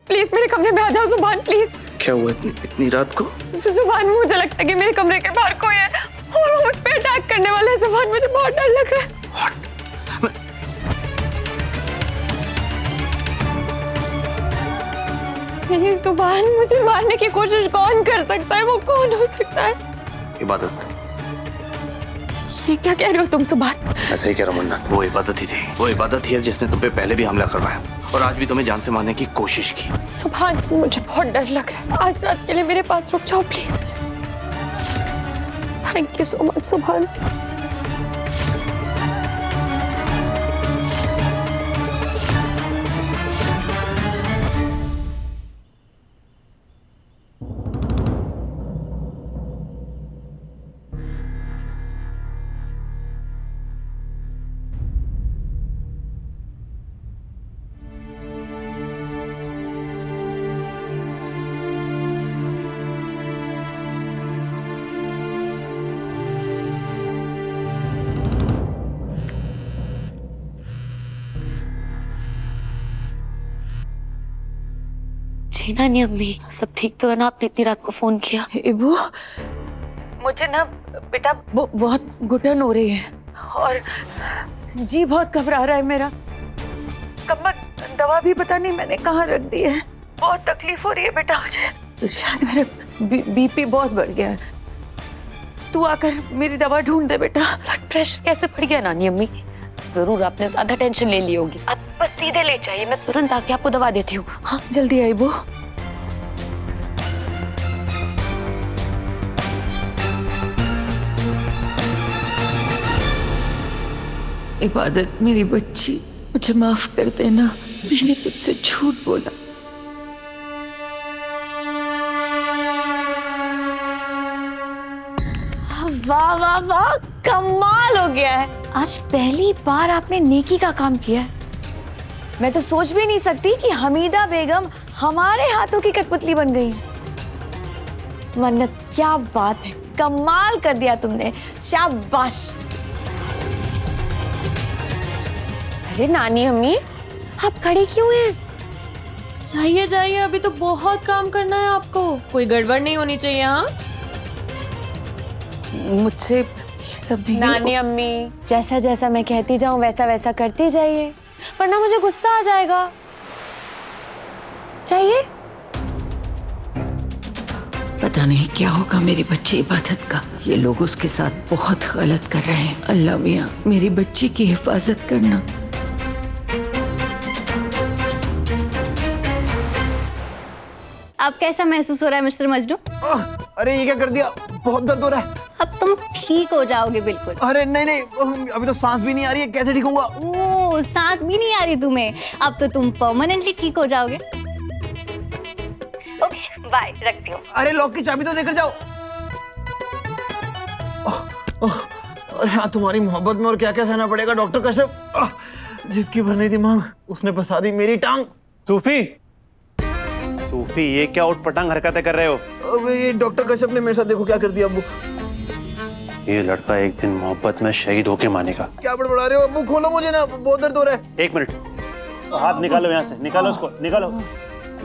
Please मेरे कमरे में आ जाओ जुबान, प्लीज। क्या हुआ इतनी रात को? जुबान, मुझे लगता है कि मेरे कमरे के बाहर कोई है और वो मुझ पे अटैक करने वाला है। जुबान, मुझे बहुत डर लग रहा है। प्लीज जुबान, मुझे मारने की कोशिश कौन कर सकता है? वो कौन हो सकता है? इबादत। ये क्या कह रहे हो तुम जुबान? मैं सही कह रहा हूँ मन्नत, वो इबादत ही थी। वो इबादत ही है जिसने तुम पे पहले भी हमला करवाया और आज भी तुम्हें जान से मारने की कोशिश की। जुबान, मुझे बहुत डर लग रहा है। आज रात के लिए मेरे पास रुक जाओ please. Thank you so much जुबान। जीना नहीं अम्मी, सब ठीक तो है ना? आपने इतनी रात को फोन किया? इबू, मुझे ना बेटा बहुत घुटन हो रही है और जी बहुत घबरा रहा है मेरा। कमर दवा भी पता नहीं मैंने कहाँ रख दी है। बहुत तकलीफ हो रही है बेटा मुझे। तो शायद मेरा बीपी बहुत बढ़ गया है। तू आकर मेरी दवा ढूंढ दे बेटा। ब्लड प्रेशर कैसे बढ़ गया नानी अम्मी? जरूर आपने ज्यादा टेंशन ले ली होगी। आप बस सीधे ले जाइए, मैं तुरंत आके आपको दवा देती हूँ। हाँ जल्दी आई इबू। इबादत मेरी बच्ची, मुझे माफ कर देना, मैंने तुझसे झूठ बोला। वाह वाह वाह, कमाल हो गया है। आज पहली बार आपने नेकी का काम किया है। मैं तो सोच भी नहीं सकती कि हमीदा बेगम हमारे हाथों की कठपुतली बन गई है। मन्नत, क्या बात है, कमाल कर दिया तुमने, शाबाश। अरे नानी अम्मी, आप खड़ी क्यों हैं? जाइए जाइए, अभी तो बहुत काम करना है आपको। कोई गड़बड़ नहीं होनी चाहिए। हाँ मुझसे ये सब नहीं। नानी अम्मी, जैसा जैसा मैं कहती जाऊं वैसा वैसा करती जाइए, वरना मुझे गुस्सा आ जाएगा। चाहिए? पता नहीं क्या होगा मेरी बच्ची इबादत का। ये लोग उसके साथ बहुत गलत कर रहे हैं। अल्लाह मियां, मेरी बच्ची की हिफाजत करना। अब कैसा महसूस हो रहा है मिस्टर मजनू? अरे ये क्या कर दिया, बहुत दर्द हो रहा है। अब तुम ठीक हो जाओगे बिल्कुल। अरे नहीं नहीं, अभी तो सांस भी नहीं आ रही है, कैसे ठीक होऊंगा? ओह, सांस भी नहीं आ रही तुम्हें? अब तो तुम परमानेंटली ठीक हो जाओगे। ओके बाय, रखती हूँ। अरे लॉक की चाबी तो देकर जाओ। अरे हाँ, तुम्हारी मोहब्बत में और क्या क्या सहना पड़ेगा डॉक्टर कश्यप। जिसकी भर नहीं थी मांग, उसने फंसा दी मेरी टांग। सूफी, ये क्या उठपटांग हरकतें कर रहे हो? अब ये डॉक्टर कश्यप ने मेरे साथ देखो क्या कर दिया अब्बू। ये लड़का एक दिन मोहब्बत में शहीद होके मानेगा। क्या बड़बड़ा रहे हो अब्बू? खोलो मुझे ना, बहुत दर्द हो रहा है। एक मिनट, हाथ निकालो यहाँ से, निकालो उसको, निकालो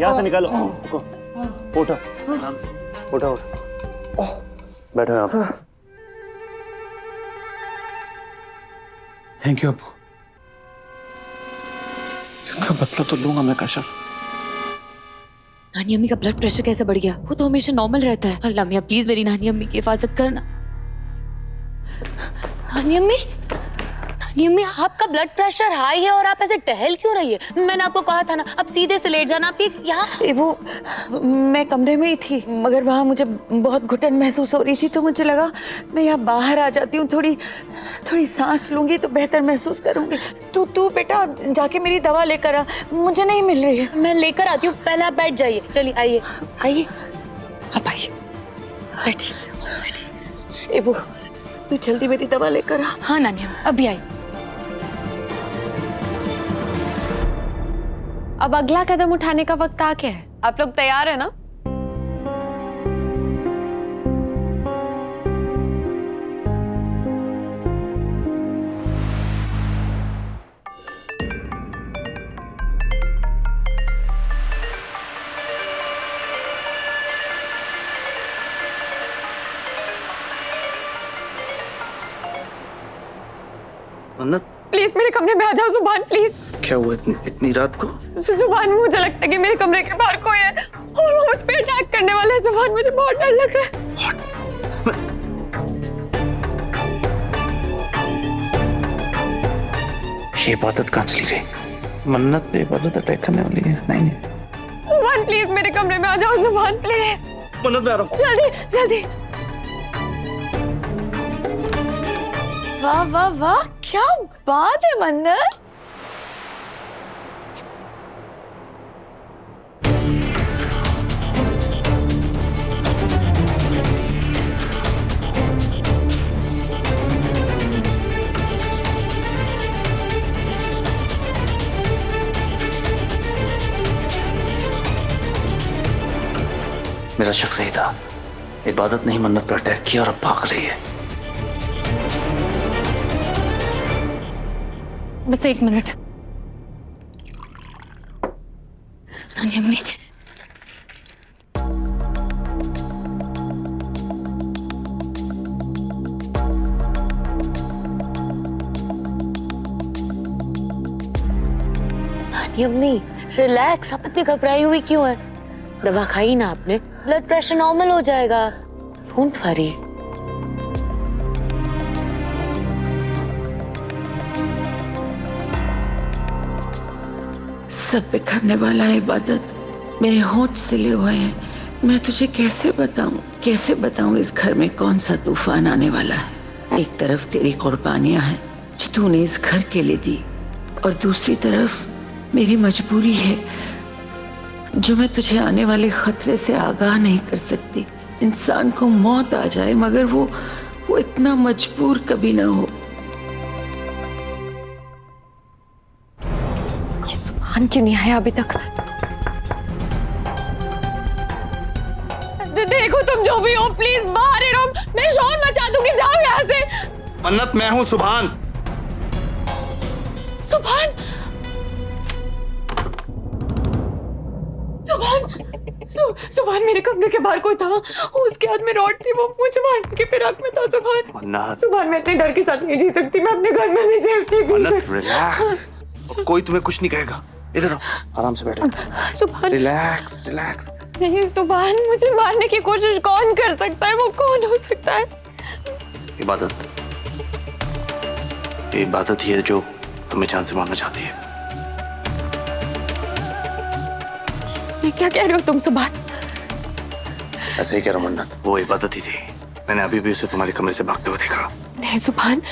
यहाँ से, निकालो। उठो, आराम से, उठो उठो, बैठो यहाँ पे। थैंक यू अब्बू। इसका बदला तो लूंगा मैं कश्यप। नानी अम्मी का ब्लड प्रेशर कैसे बढ़ गया? वो तो हमेशा नॉर्मल रहता है। अल्लाह मियां, प्लीज मेरी नानी अम्मी की हिफाजत करना। नानी अम्मी, नानी अम्मी, आपका ब्लड प्रेशर हाई है और आप ऐसे टहल क्यों रही है? मैंने आपको कहा था ना, अब सीधे से लेट जाना। आप ये यहाँ? वो मैं कमरे में ही थी, मगर वहाँ मुझे बहुत घुटन महसूस हो रही थी, तो मुझे लगा मैं यहाँ बाहर आ जाती हूँ, थोड़ी सांस लूंगी तो बेहतर महसूस करूंगी। तू बेटा जाके मेरी दवा लेकर आ, मुझे नहीं मिल रही है। मैं लेकर आती हूँ, पहले आप बैठ जाइए। चलिए आइए आइए, आप आइए, बैठिए। एबू, तू जल्दी मेरी दवा लेकर आ। हाँ नानी अम्मी, अभी आई। अब अगला कदम उठाने का वक्त आ गया है। आप लोग तैयार है ना? मन्नत प्लीज मेरे कमरे में आ जाओ सुभान, प्लीज। क्या हुआ इतनी रात को? सुभान मुझे लगता है कि मेरे कमरे के बाहर कोई है और वो मुझ पे अटैक करने वाला है। सुभान मुझे बहुत डर लग रहा है। ये इबादत कहाँ चली गई? मन्नत पे इबादत अटैक करने वाली है? नहीं सुभान प्लीज मेरे कमरे में आ जाओ सुभान, प्लीज। मन्नत मैं आ रहा हूँ। जल्दी जल्दी। वाह वाह वाह, क्या बात है मन्नत। मेरा शक सही था, इबादत ने ही मन्नत पर अटैक किया और अब भाग रही है। बस 1 मिनट। नानी अम्मी, नानी अम्मी रिलैक्स, आप इतनी घबराई हुई क्यों है? दवा खाई ना आपने, ब्लड प्रेशर नॉर्मल हो जाएगा। Don't worry. सब बिखरने वाला है इबादत, मेरे होंठ सिले हुए हैं। मैं तुझे कैसे बताऊं इस घर में कौन सा तूफान आने वाला है। एक तरफ तेरी कुर्बानियां हैं जो तूने इस घर के लिए दी, और दूसरी तरफ मेरी मजबूरी है जो मैं तुझे आने वाले खतरे से आगाह नहीं कर सकती। इंसान को मौत आ जाए मगर वो इतना मजबूर कभी ना हो। ये सुभान क्यों नहीं आया अभी तक? देखो तुम जो भी हो, प्लीज बाहर ही रहो, मैं शोर मचा दूंगी, जाओ यहाँ से। मन्नत मैं हूँ सुभान। सुभान सुभान मेरे कमरे के बाहर कोई था, उसके हाथ में रॉड थी, वो मुझे मारने के फिराक में था। सुभान मन्नत, सुभान मैं इतने डर के साथ नहीं जी सकती, मैं अपने घर में भी सेफ नहीं मन्नत भी सकती। रिलैक्स, कोई तुम्हें कुछ नहीं कहेगा। इधर आओ, आराम से बैठो। सुभान रिलैक्स रिलैक्स। नहीं सुभान, मुझे मारने की कोशिश कौन कर सकता है? वो कौन हो सकता है? इबादत, ये इबादत ही है जो तुम्हें जान से मारना चाहती है। ये क्या कह रहे हो तुम सुभान? ऐसे ही कह रहा हूँ मन्नत, वो इबादत ही थी। मैंने अभी भी उसे तुम्हारे कमरे से भागते हुए देखा। नहीं सुभान,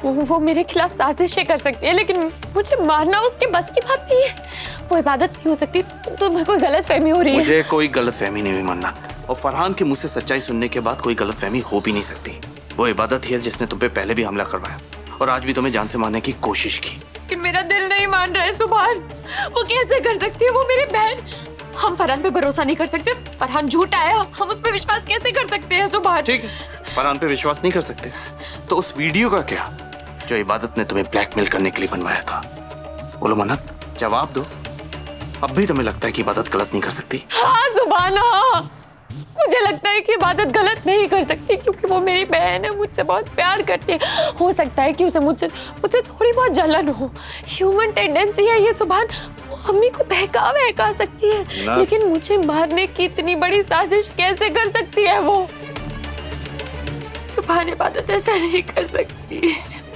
वो मेरे खिलाफ साजिशें कर सकती है, लेकिन मुझे मारना उसके बस की बात नहीं है। वो इबादत नहीं हो सकती। तुम्हें कोई गलतफहमी हो रही है। मुझे कोई गलतफहमी नहीं हुई मन्नत, और फरहान के मुंह से सच्चाई सुनने के बाद कोई गलतफहमी हो भी नहीं सकती। वो इबादत ही है जिसने तुम पे पहले भी हमला करवाया और आज भी तुम्हें जान से मारने की कोशिश की। लेकिन मेरा दिल नहीं मान रहा है सुभान। वो कैसे कर सकती है? वो मेरी बहन। हम फरहान पे भरोसा नहीं कर सकते। फरहान झूठा है, हम उस पे विश्वास कैसे कर सकते हैं सुभान? ठीक है, फरहान पे विश्वास नहीं कर सकते तो उस वीडियो का क्या जो इबादत ने तुम्हें ब्लैकमेल करने के लिए बनवाया था? बोलो मन्नत, जवाब दो। अब भी तुम्हें लगता है कि इबादत गलत नहीं कर सकती? हाँ सुभान, हाँ मुझे लगता है कि इबादत गलत नहीं कर सकती, क्योंकि वो मेरी बहन है, मुझसे बहुत प्यार करती है। हो सकता है कि उसे मुझसे थोड़ी बहुत जलन हो, ह्यूमन टेंडेंसी है ये सुभान। वो अम्मी को बहका सकती है, लेकिन मुझे मारने की इतनी बड़ी साजिश कैसे कर सकती है वो? सुभान इबादत ऐसा नहीं कर सकती।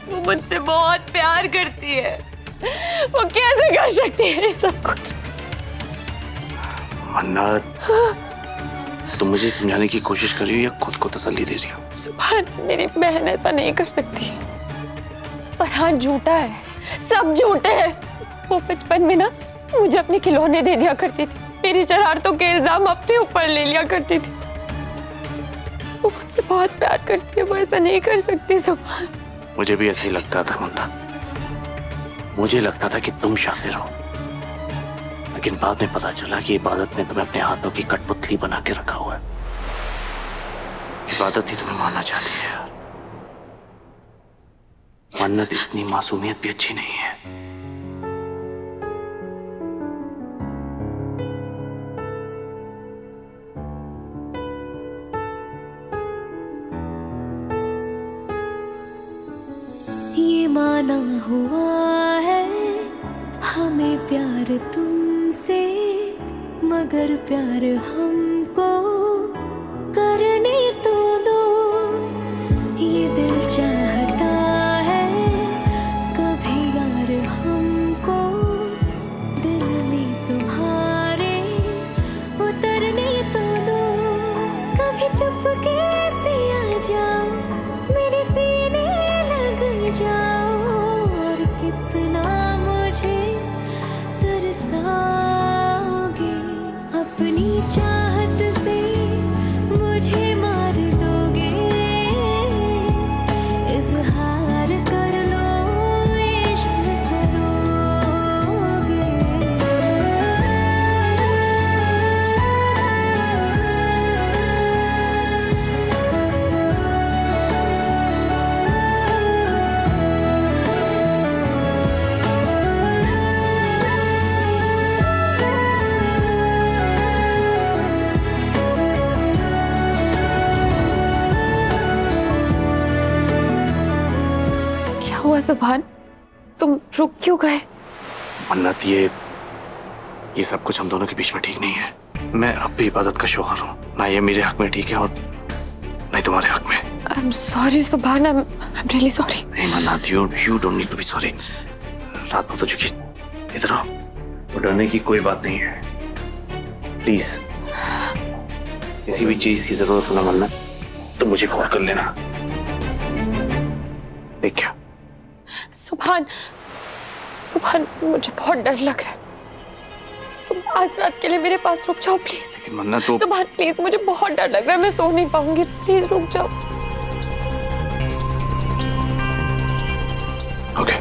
वो मुझसे बहुत प्यार करती है, वो कैसे कर सकती है सब कुछ? मन्नत, तुम मुझे समझाने की कोशिश कर रही हो या खुद को तसल्ली दे रही हो? सुभान मेरी बहन ऐसा नहीं कर सकती। फरहान झूठा है, सब झूठे हैं। वो बचपन में ना मुझे अपने खिलौने दे दिया करती थी, मेरी शरारतों के इल्जाम अपने ऊपर ले लिया करती थी। वो मुझसे बहुत प्यार करती है, वो ऐसा नहीं कर सकती सुभान। मुझे भी ऐसे ही लगता था मन्नत, मुझे लगता था कि तुम शातिर हो, लेकिन बाद में पता चला कि इबादत ने तुम्हें अपने हाथों की कठपुतली बना के रखा हुआ है। इबादत ही तुम्हें मारना चाहती है। मन्नत, इतनी मासूमियत भी अच्छी नहीं है। ये माना हुआ है हमें प्यार तुमसे, मगर प्यार हमको करने तो दो। ये दिल चाहता है कभी यार हमको दिल में तुम्हारे उतरने तो दो। कभी चुपके से आ जाओ, मेरे सीने लग जाओ, और कितना मुझे तरसाओगे। अपनी चाहत से मुझे मार दोगे, इजहार कर लो इश्क करोगे। क्या हुआ सुभान, तुम रुक क्यों गए? मन्नत, ये सब कुछ हम दोनों के बीच में ठीक नहीं है। मैं अब भी इबादत का शौहर हूँ, ना ये मेरे हक में ठीक है और नहीं तुम्हारे हक में। आई एम सॉरी सुभान, आई एम रियली सॉरी। नहीं Mannat, you don't need to be sorry. रात बहुत हो चुकी, इधर आओ। वो डरने की कोई बात नहीं है, प्लीज। किसी भी चीज की जरूरत हो ना मन्नत तो मुझे कॉल कर लेना। देख क्या सुभान, सुभान मुझे बहुत डर लग रहा है, तुम आज रात के लिए मेरे पास रुक जाओ प्लीज। लेकिन मन्नत तो सुभान प्लीज, मुझे बहुत डर लग रहा है, मैं सो नहीं पाऊंगी, प्लीज रुक जाओ। Okay.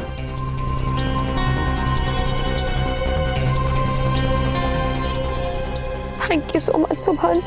Thank you so much सुभान।